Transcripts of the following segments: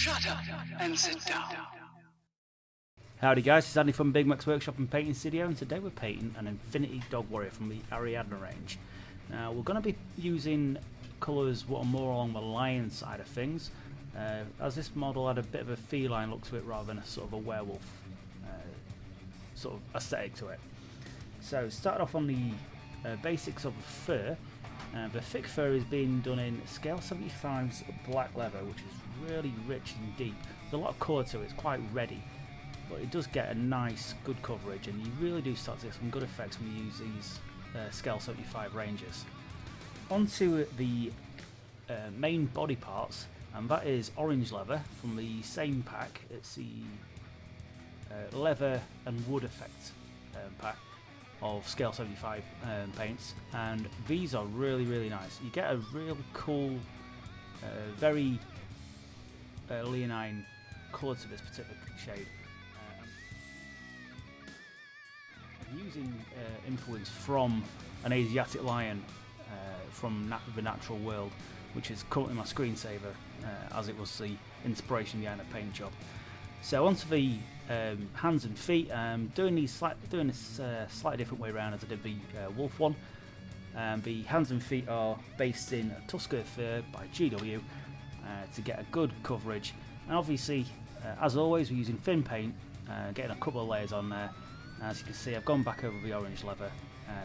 Shut up and sit down. Howdy guys, it's Andy from Bigmeks Workshop and Painting Studio, and today we're painting an Infinity Dog Warrior from the Ariadna range. Now we're going to be using colours what are more along the lion side of things, as this model had a bit of a feline look to it rather than a sort of a werewolf sort of aesthetic to it. So start off on the basics of the fur. The thick fur is being done in scale 75's black leather, which is really rich and deep. There's a lot of colour to it, it's quite reddy, but it does get a nice good coverage, and you really do start to get some good effects when you use these scale 75 ranges. Onto the main body parts, and that is orange leather from the same pack. It's the leather and wood effect pack of scale 75 paints, and these are really nice. You get a real cool, very leonine colour to this particular shade. Using influence from an Asiatic lion from the natural world, which is currently my screensaver, as it was the inspiration behind the paint job. So onto the hands and feet. Doing this slightly different way around as I did the wolf one. The hands and feet are based in Tusker fur by GW to get a good coverage, and obviously as always we're using thin paint, getting a couple of layers on there. As you can see, I've gone back over the orange leather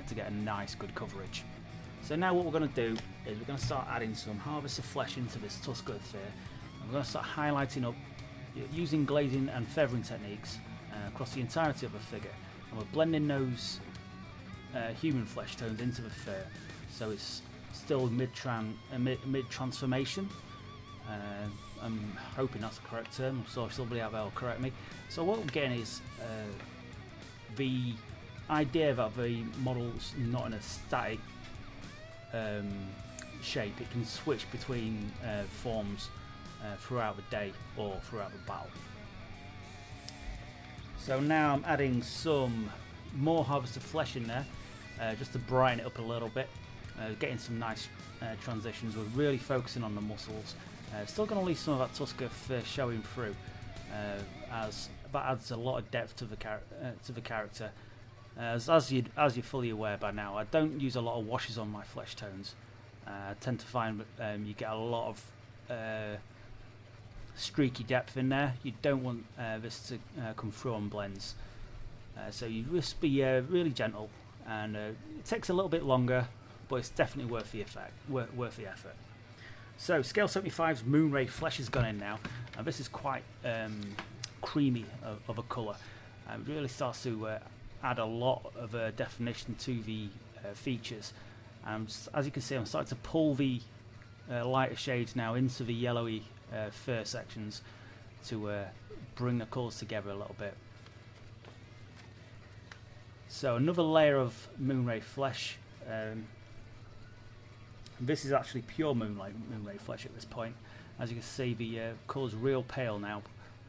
to get a nice good coverage. So now what we're going to do is we're going to start adding some harvester flesh into this Tusker fur. I'm going to start highlighting up using glazing and feathering techniques across the entirety of the figure, and we're blending those human flesh tones into the fur, so it's still mid transformation. I'm hoping that's the correct term, so somebody out there will correct me. So what we're getting is the idea that the model's not in a static shape. It can switch between forms throughout the day or throughout the battle. So now I'm adding some more harvester flesh in there, just to brighten it up a little bit, getting some nice transitions. We're really focusing on the muscles. Still going to leave some of that Tusker fur showing through, as that adds a lot of depth to the character. As you're fully aware by now, I don't use a lot of washes on my flesh tones. I tend to find you get a lot of streaky depth in there. You don't want this to come through on blends, so you just be really gentle, and it takes a little bit longer, but it's definitely worth the effort. So scale 75's Moonray flesh has gone in now, and this is quite creamy of a colour. It really starts to add a lot of definition to the features. As you can see, I'm starting to pull the lighter shades now into the yellowy fur sections to bring the colours together a little bit. So another layer of Moonray flesh. This is actually pure Moonray flesh at this point. As you can see, the colour's real pale now.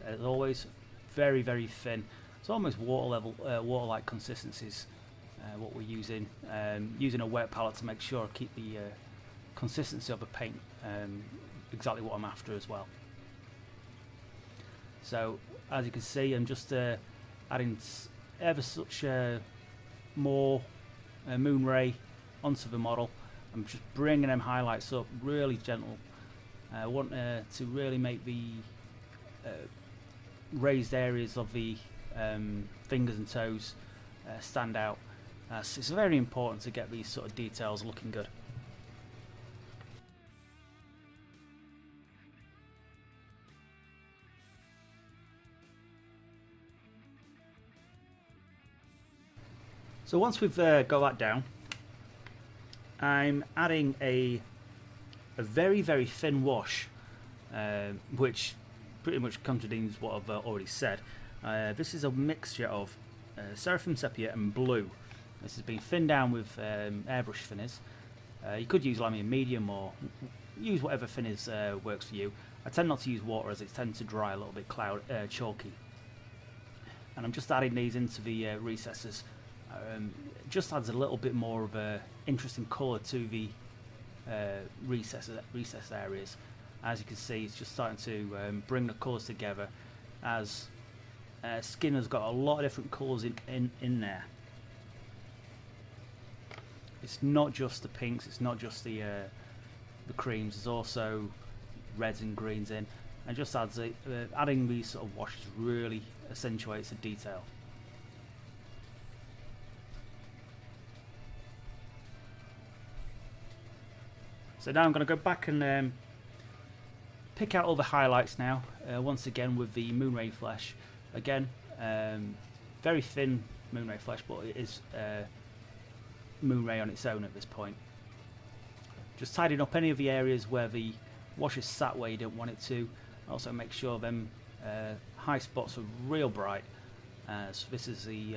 As always, very thin. It's almost water-like consistencies. What we're using, using a wet palette to make sure I keep the consistency of the paint exactly what I'm after as well. So as you can see, I'm just adding ever such more Moonray onto the model. I'm just bringing them highlights up really gentle. I want to really make the raised areas of the fingers and toes stand out. So it's very important to get these sort of details looking good. So once we've got that down, I'm adding a very thin wash, which pretty much contradicts what I've already said. This is a mixture of Seraphim Sepia and blue. This has been thinned down with airbrush thinners. You could use Lamy medium or use whatever thinners works for you. I tend not to use water as it tends to dry a little bit chalky. And I'm just adding these into the recesses. It just adds a little bit more of a interesting colour to the recess areas. As you can see, it's just starting to bring the colours together, as skin has got a lot of different colours in there. It's not just the pinks, it's not just the creams, there's also reds and greens in, and just adds adding these sort of washes really accentuates the detail. So now I'm going to go back and pick out all the highlights now, once again with the Moonray Flesh. Again, very thin Moonray Flesh, but it is Moonray on its own at this point. Just tidying up any of the areas where the wash is sat where you don't want it to. Also make sure them high spots are real bright. So this is the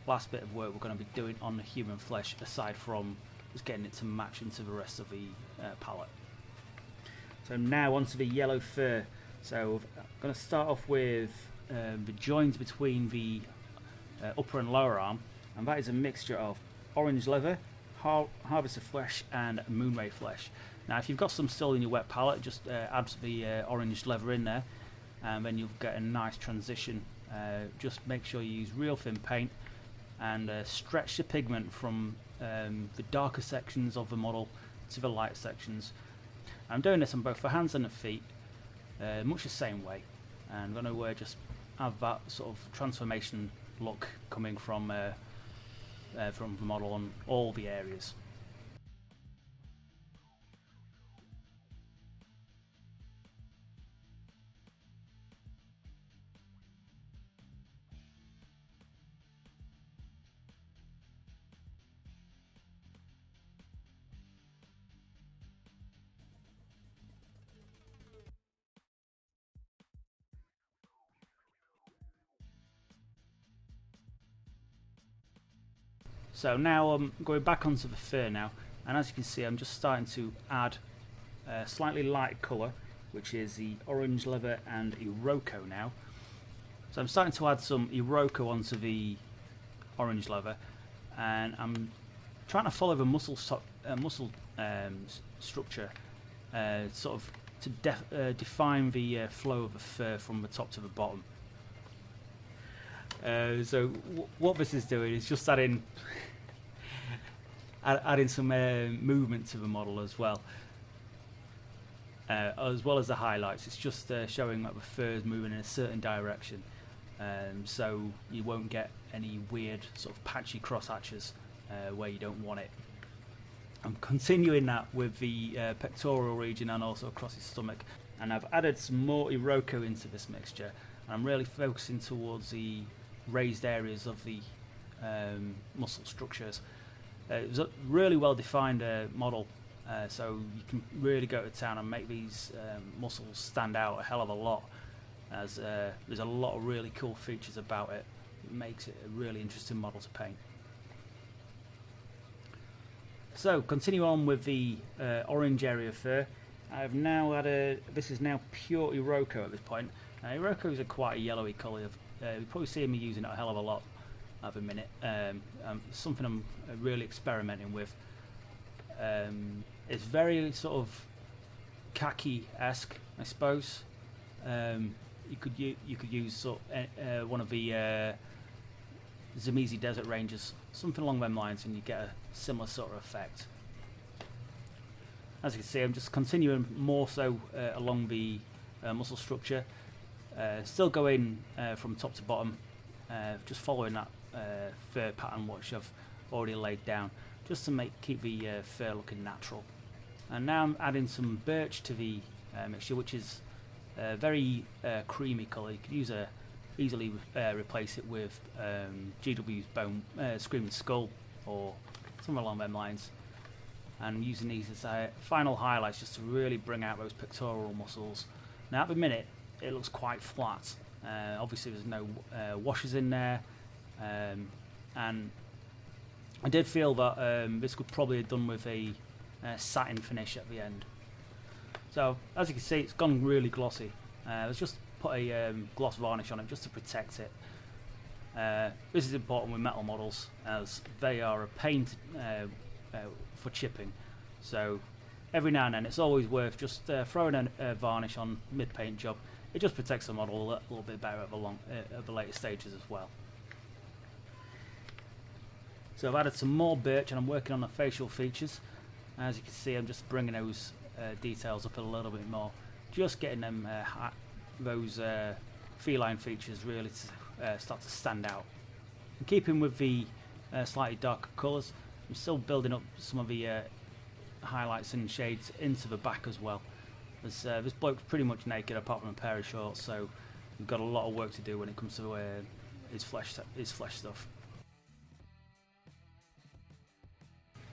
last bit of work we're going to be doing on the human flesh, aside from just getting it to match into the rest of the palette. So now onto the yellow fur. So I'm going to start off with the joins between the upper and lower arm, and that is a mixture of orange leather, harvester flesh and moonray flesh. Now if you've got some still in your wet palette, just add the orange leather in there, and then you'll get a nice transition. Just make sure you use real thin paint and stretch the pigment from the darker sections of the model to the light sections. I'm doing this on both the hands and the feet, much the same way, and I'm going to just have that sort of transformation look coming from the model on all the areas. So now I'm going back onto the fur now, and as you can see I'm just starting to add a slightly light colour, which is the orange leather and Iroko now. So I'm starting to add some Iroko onto the orange leather, and I'm trying to follow the muscle structure, sort of to define the flow of the fur from the top to the bottom. So what this is doing is just adding some movement to the model as well as the highlights. It's just showing that the fur is moving in a certain direction, so you won't get any weird sort of patchy cross hatches where you don't want it. I'm continuing that with the pectoral region and also across his stomach, and I've added some more Iroko into this mixture, and I'm really focusing towards the raised areas of the muscle structures. It was a really well defined model, so you can really go to town and make these muscles stand out a hell of a lot, as there's a lot of really cool features about it. It makes it a really interesting model to paint. So continue on with the orange area fur. I've now added, this is now pure Iroko at this point. Iroko is quite a yellowy colour. You probably see me using it a hell of a lot at the minute. Something I'm really experimenting with. It's very sort of khaki-esque, I suppose. You could use sort of, one of the Zamizi Desert Rangers, something along them lines, and you get a similar sort of effect. As you can see, I'm just continuing more so along the muscle structure. Still going from top to bottom, just following that fur pattern which I've already laid down, just to keep the fur looking natural. And now I'm adding some birch to the mixture, which is a very creamy colour. You could easily replace it with GW's Bone Screaming Skull or something along them lines. And I'm using these as final highlights just to really bring out those pectoral muscles. Now at the minute it looks quite flat. Obviously there's no washes in there, and I did feel that this could probably have done with a satin finish at the end. So as you can see, it's gone really glossy. Let's just put a gloss varnish on it just to protect it. This is important with metal models, as they are a pain for chipping, so every now and then it's always worth just throwing a varnish on mid-paint job. It just protects the model a little bit better at the later stages as well. So I've added some more birch and I'm working on the facial features. As you can see, I'm just bringing those details up a little bit more, just getting them those feline features really to start to stand out. And keeping with the slightly darker colours, I'm still building up some of the highlights and shades into the back as well. This bloke's pretty much naked apart from a pair of shorts, so we've got a lot of work to do when it comes to his flesh stuff.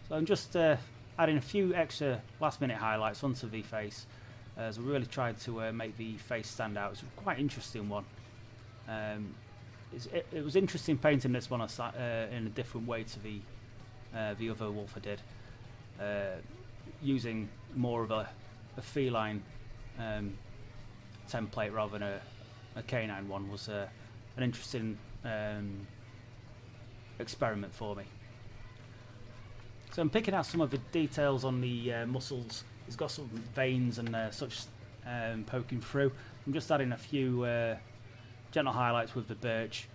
So I'm just adding a few extra last minute highlights onto the face, as we really tried to make the face stand out. It's a quite interesting one. It was interesting painting this one in a different way to the other wolf I did, using more of a feline template rather than a canine one. Was an interesting experiment for me. So I'm picking out some of the details on the muscles. It's got some veins and such poking through. I'm just adding a few gentle highlights with the birch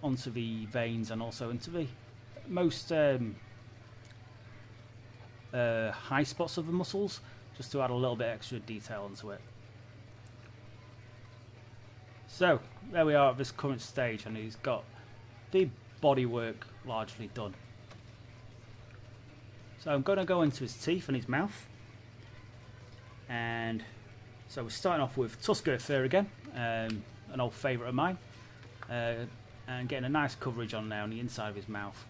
onto the veins and also into the most high spots of the muscles, just to add a little bit extra detail onto it. So there we are at this current stage, and he's got the bodywork largely done. So I'm going to go into his teeth and his mouth, and so we're starting off with tusker fur again, an old favourite of mine, and getting a nice coverage on there on the inside of his mouth.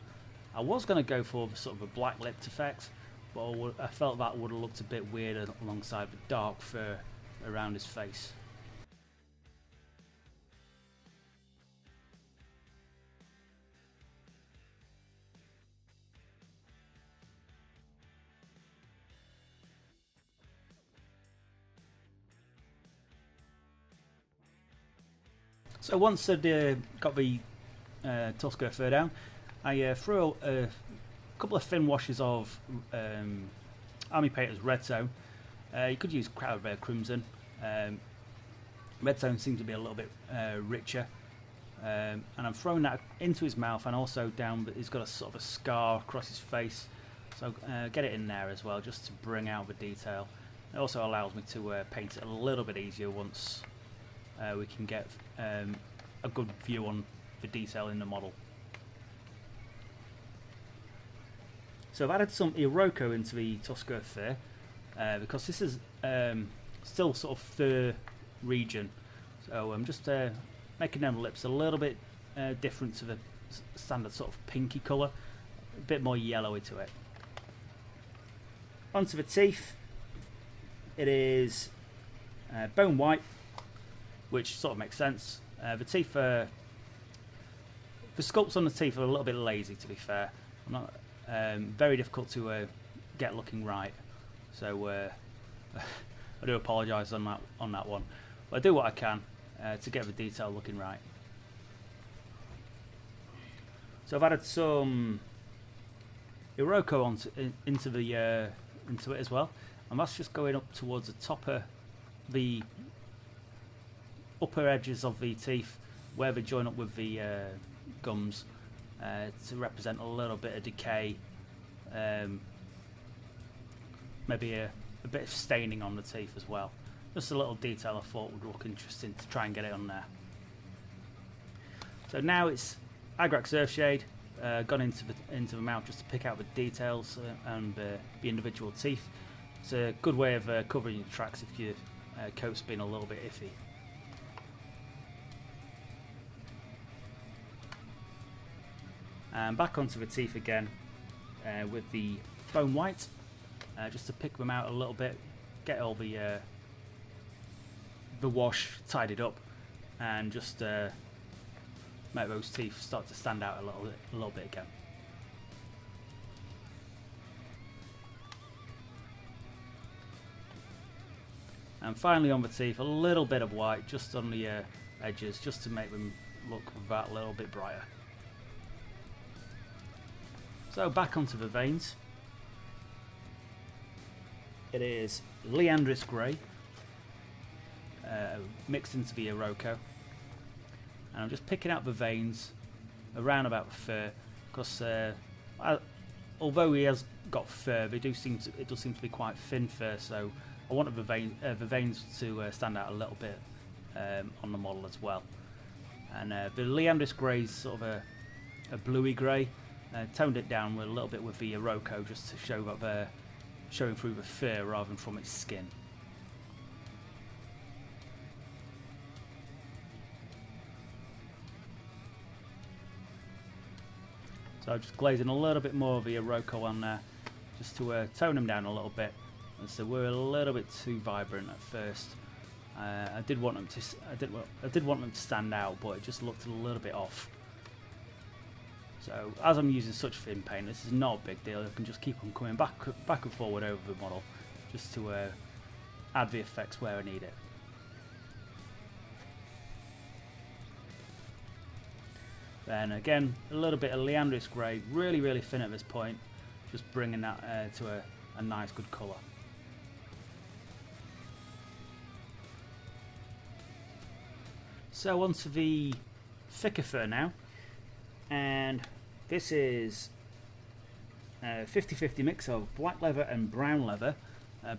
I was going to go for sort of a black lipped effect, but I felt that would have looked a bit weird alongside the dark fur around his face. So once I'd got the tusker fur down, I threw a couple of thin washes of Army Painter's Red Zone. You could use Crimson. Red Zone seems to be a little bit richer. And I'm throwing that into his mouth and also down, but he's got a sort of a scar across his face. So get it in there as well, just to bring out the detail. It also allows me to paint it a little bit easier once we can get a good view on the detail in the model. So I've added some Iroko into the tusker fur because this is still sort of fur region. So I'm just making them lips a little bit different to the standard sort of pinky colour, a bit more yellowy to it. Onto the teeth. It is bone white, which sort of makes sense. The teeth the sculpts on the teeth are a little bit lazy, to be fair. I'm not very difficult to get looking right, so I do apologise on that one. But I do what I can to get the detail looking right. So I've added some Iroko into it as well, and that's just going up towards the top of the upper edges of the teeth where they join up with the gums, to represent a little bit of decay, maybe a bit of staining on the teeth as well. Just a little detail I thought would look interesting to try and get it on there. So now it's Agrax Earthshade, gone into the mouth just to pick out the details and the individual teeth. It's a good way of covering your tracks if your coat's been a little bit iffy. And back onto the teeth again with the bone white, just to pick them out a little bit, get all the wash tidied up, and just make those teeth start to stand out a little bit again. And finally on the teeth, a little bit of white just on the edges, just to make them look that little bit brighter. So back onto the veins. It is Leandris Grey, mixed into the Iroko. And I'm just picking out the veins around about the fur, because although he has got fur, it does seem to be quite thin fur, so I wanted the veins to stand out a little bit on the model as well. And the Leandris Grey is sort of a bluey grey. Toned it down with a little bit with the Iroko, just to show that they're showing through the fur rather than from its skin. So I'm just glazing a little bit more of the Iroko on there, just to tone them down a little bit. And so we're a little bit too vibrant at first. I did want them to stand out, but it just looked a little bit off. So as I'm using such thin paint, this is not a big deal. I can just keep on coming back and forward over the model, just to add the effects where I need it. Then again, a little bit of Leandris Grey, really thin at this point, just bringing that to a nice good colour. So onto the thicker fur now, and this is a 50-50 mix of black leather and brown leather,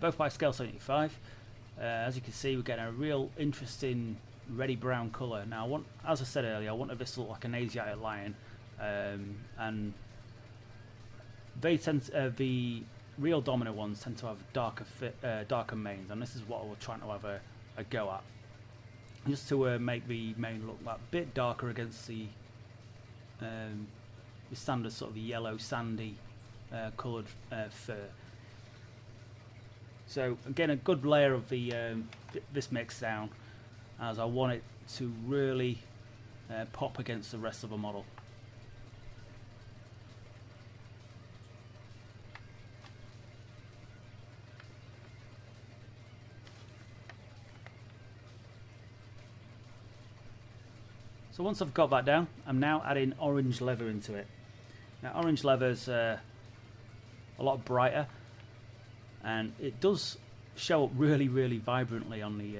both by scale 75. As you can see, we're getting a real interesting reddy brown colour. Now, as I said earlier, I wanted this to look like an Asiatic lion, and they the real dominant ones tend to have darker manes, and this is what I was trying to have a go at, just to make the mane look like a bit darker against the standard sort of yellow sandy coloured fur. So again, a good layer of the this mix down, as I want it to really pop against the rest of the model. So once I've got that down, I'm now adding orange leather into it. Now orange leather is a lot brighter, and it does show up really vibrantly on the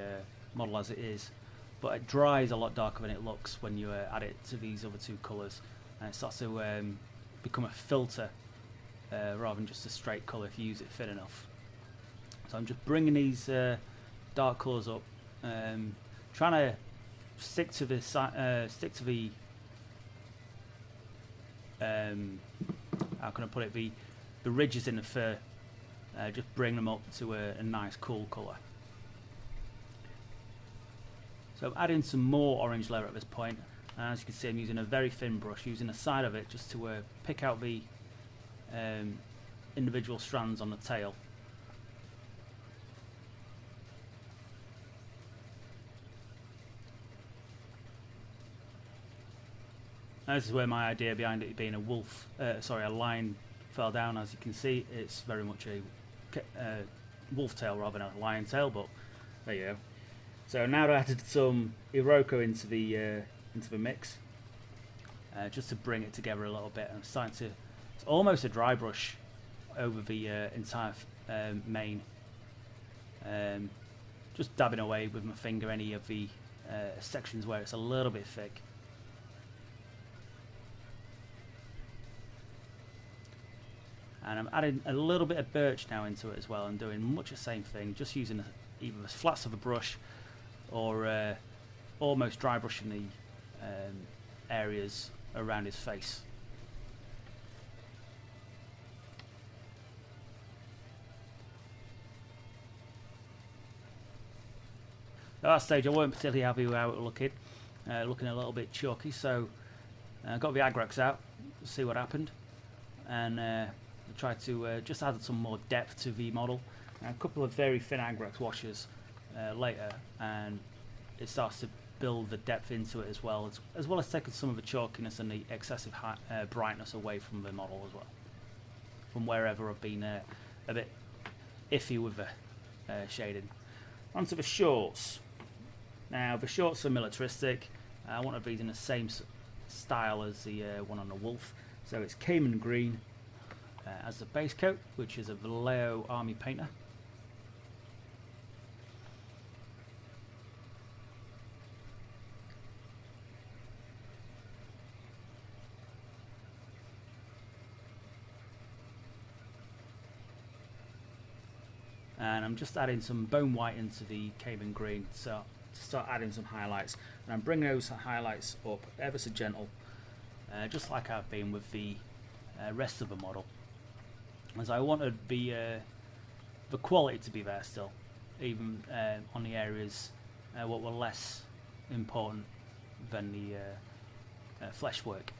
model as it is, but it dries a lot darker than it looks when you add it to these other two colours, and it starts to become a filter rather than just a straight colour if you use it thin enough. So I'm just bringing these dark colours up, trying to stick to the how can I put it, the ridges in the fur, just bring them up to a nice cool colour. So I'm adding some more orange leather at this point, and as you can see, I'm using a very thin brush, using the side of it just to pick out the individual strands on the tail. Now this is where my idea behind it being a lion fell down. As you can see, it's very much a wolf tail rather than a lion tail, but there you go. So now I added some Iroko into the mix, just to bring it together a little bit. I'm starting to, it's almost a dry brush over the entire mane, just dabbing away with my finger any of the sections where it's a little bit thick. And I'm adding a little bit of birch now into it as well, and doing much the same thing, just using either the flats of a brush or almost dry brushing the areas around his face. At that stage I weren't particularly happy with how it was looking a little bit chalky, so I got the Agrax out to see what happened, and tried to just add some more depth to the model. And a couple of very thin Agrax washes later, and it starts to build the depth into it as well as taking some of the chalkiness and the excessive brightness away from the model as well, from wherever I've been a bit iffy with the shading. Onto the shorts. Now the shorts are militaristic. I want to be in the same style as the one on the wolf, so it's Cayman green as the base coat, which is a Vallejo Army painter. and I'm just adding some bone white into the Cayman green to start adding some highlights, and I'm bringing those highlights up ever so gentle, just like I've been with the rest of the model, as I wanted the quality to be there still, even on the areas what were less important than the flesh work.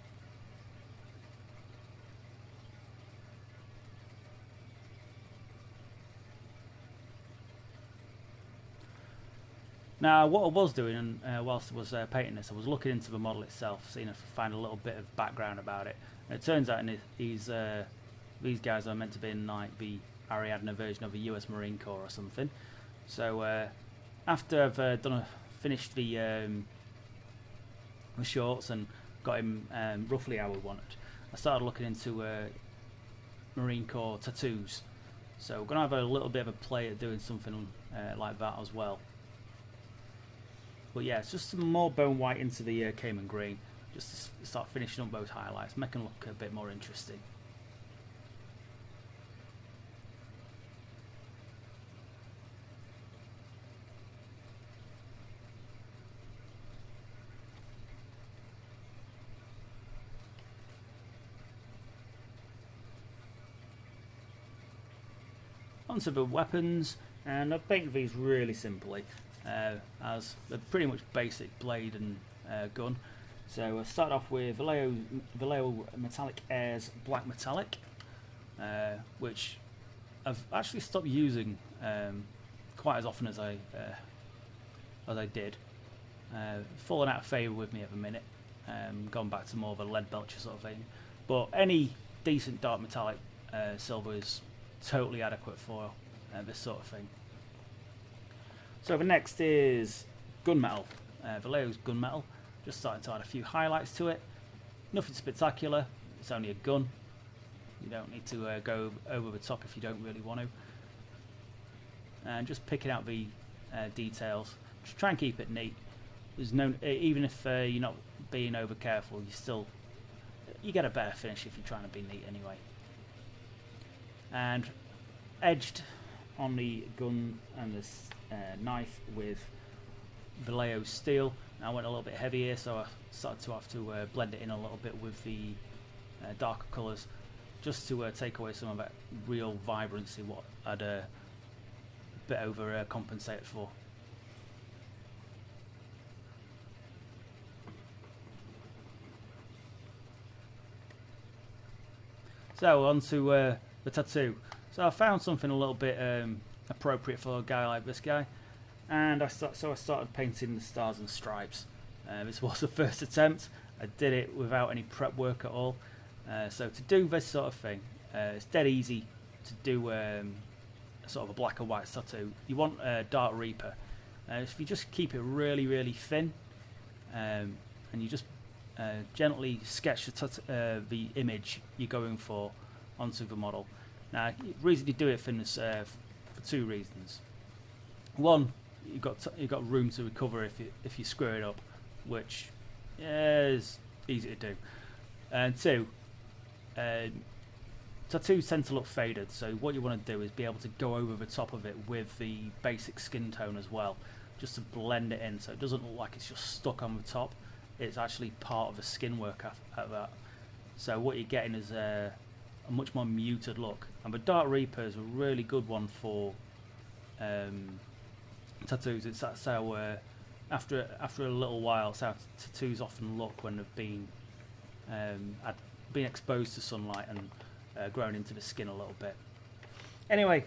Now, what I was doing whilst I was painting this, I was looking into the model itself, seeing if I could find a little bit of background about it. And it turns out these guys are meant to be in like the Ariadna version of the US Marine Corps or something. So after I've finished the shorts and got him roughly how we wanted, I started looking into Marine Corps tattoos. So we're going to have a little bit of a play at doing something like that as well. But yeah, it's just some more bone white into the Cayman green, just to start finishing up those highlights, make them look a bit more interesting. Onto the weapons, and I've painted these really simply, as a pretty much basic blade and gun. So I start off with Vallejo Metallic Airs Black Metallic, which I've actually stopped using quite as often as I did. Fallen out of favour with me at the minute, gone back to more of a lead belcher sort of thing. But any decent dark metallic silver is totally adequate for this sort of thing. So the next is gunmetal, Vallejo's gunmetal. Just starting to add a few highlights to it. Nothing spectacular, it's only a gun. You don't need to go over the top if you don't really want to. And just picking out the details. Just try and keep it neat. There's no, even if you're not being over careful, you get a better finish if you're trying to be neat anyway. And edged on the gun and this knife with Vallejo steel. I went a little bit heavier, so I started to have to blend it in a little bit with the darker colours, just to take away some of that real vibrancy what I'd a bit over compensated for. So on to the tattoo. So I found something a little bit appropriate for a guy like this guy, and I started painting the stars and stripes. This was the first attempt. I did it without any prep work at all. So to do this sort of thing, it's dead easy to do sort of a black and white tattoo. You want a Dark Reaper. If you just keep it really, really thin, and you just gently sketch the image you're going for onto the model. Now, the reason you do it thin is for two reasons. One, you've got room to recover if you screw it up, which is easy to do. And two, tattoos tend to look faded, so what you want to do is be able to go over the top of it with the basic skin tone as well, just to blend it in so it doesn't look like it's just stuck on the top. It's actually part of the skin work at that. So what you're getting is a much more muted look. And the Dark Reaper is a really good one for tattoos. That's how after a little while, it's how tattoos often look when they've been exposed to sunlight and grown into the skin a little bit. Anyway,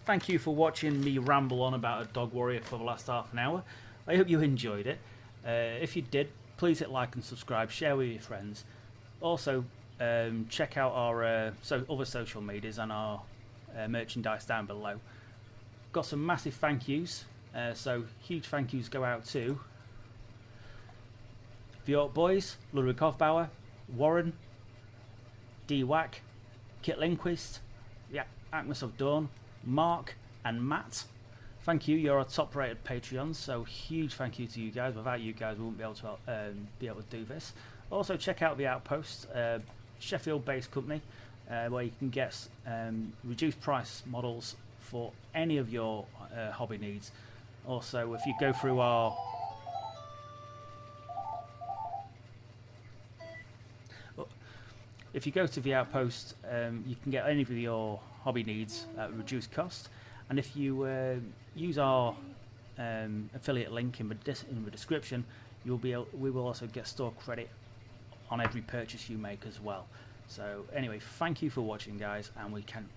thank you for watching me ramble on about a dog warrior for the last half an hour. I hope you enjoyed it. If you did, please hit like and subscribe, share with your friends. Also, check out our other social medias and our merchandise down below. Got some massive thank yous, so huge thank yous go out to the York Boys, Ludwig Hofbauer, Warren, D-Wack, Kit Lindquist, the Acmus of Dawn, Mark and Matt. Thank you, you're our top rated Patreons, so huge thank you to you guys. Without you guys we wouldn't be able to do this. Also check out the Outpost, Sheffield based company, where you can get reduced price models for any of your hobby needs. Also, if you go through our to the outpost, you can get any of your hobby needs at reduced cost, and if you use our affiliate link in the description, we will also get store credit on every purchase you make as well. So anyway, thank you for watching, guys, and we can